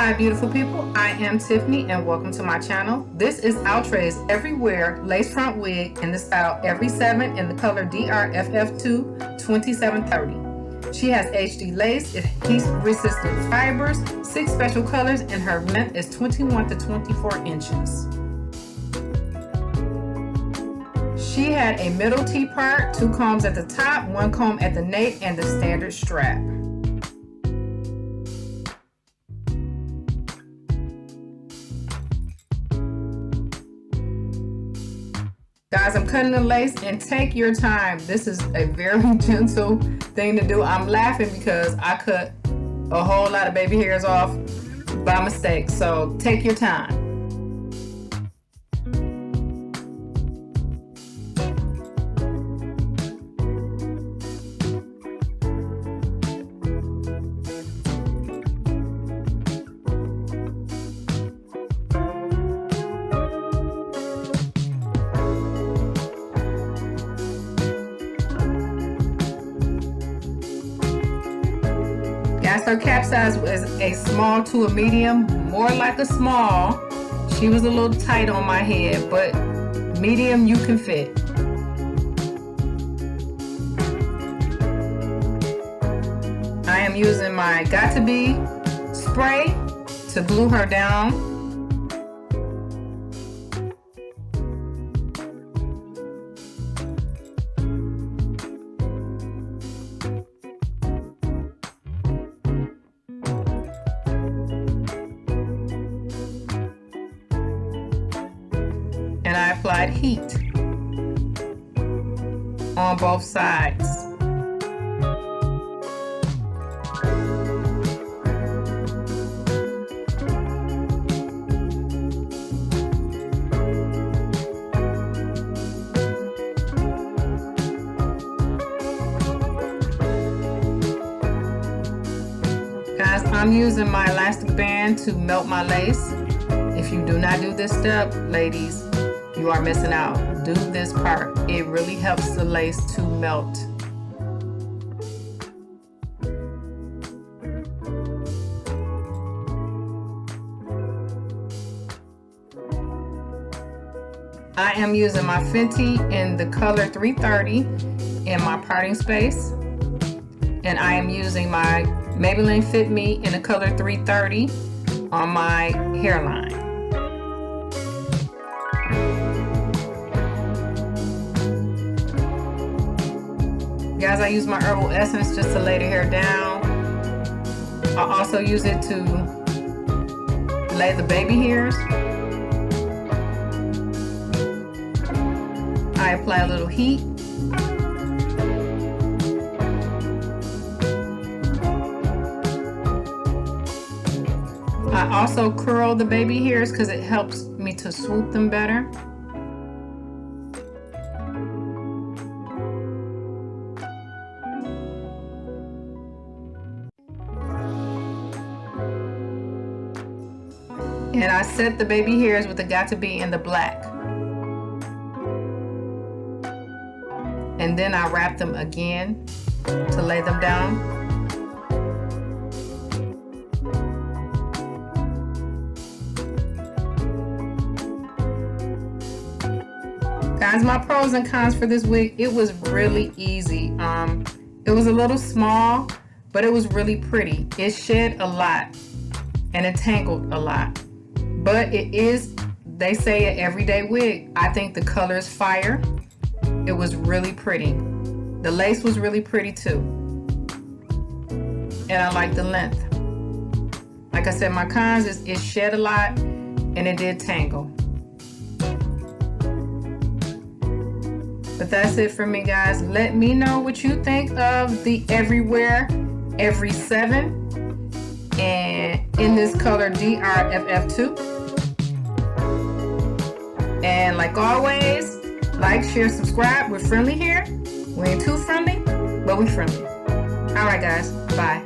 Hi beautiful people, I am Tiffany and welcome to my channel. This is Outré's EveryWear lace front wig in the style EVERY7 in the color DRFF2 2730. She has HD lace, it heat resistant fibers, 6 special colors, and her length is 21 to 24 inches. She had a middle T-part, 2 combs at the top, 1 comb at the nape, and the standard strap. Guys, I'm cutting the lace, and take your time. This is a very gentle thing to do. I'm laughing because I cut a whole lot of baby hairs off by mistake, so take your time. Guys, her cap size was a small to a medium, more like a small. She was a little tight on my head, but medium you can fit. I am using my Got To Be spray to glue her down. And I applied heat on both sides. Guys, I'm using my elastic band to melt my lace. If you do not do this step, ladies, you are missing out. Do this part. It really helps the lace to melt. I am using my Fenty in the color 330 in my parting space. And I am using my Maybelline Fit Me in the color 330 on my hairline. Guys, I use my herbal essence just to lay the hair down. I also use it to lay the baby hairs. I apply a little heat. I also curl the baby hairs because it helps me to swoop them better. And I set the baby hairs with the Got To Be in the black. And then I wrap them again to lay them down. Guys, my pros and cons for this wig, it was really easy. It was a little small, but it was really pretty. It shed a lot and it tangled a lot. But it is, they say, an everyday wig. I think the color is fire. It was really pretty. The lace was really pretty too. And I like the length. Like I said, my cons is it shed a lot and it did tangle. But that's it for me, guys. Let me know what you think of the EveryWear EVERY7 and in this color DRFF2. And like always, like, share, subscribe. We're friendly here. We ain't too friendly, but we're friendly. All right, guys. Bye.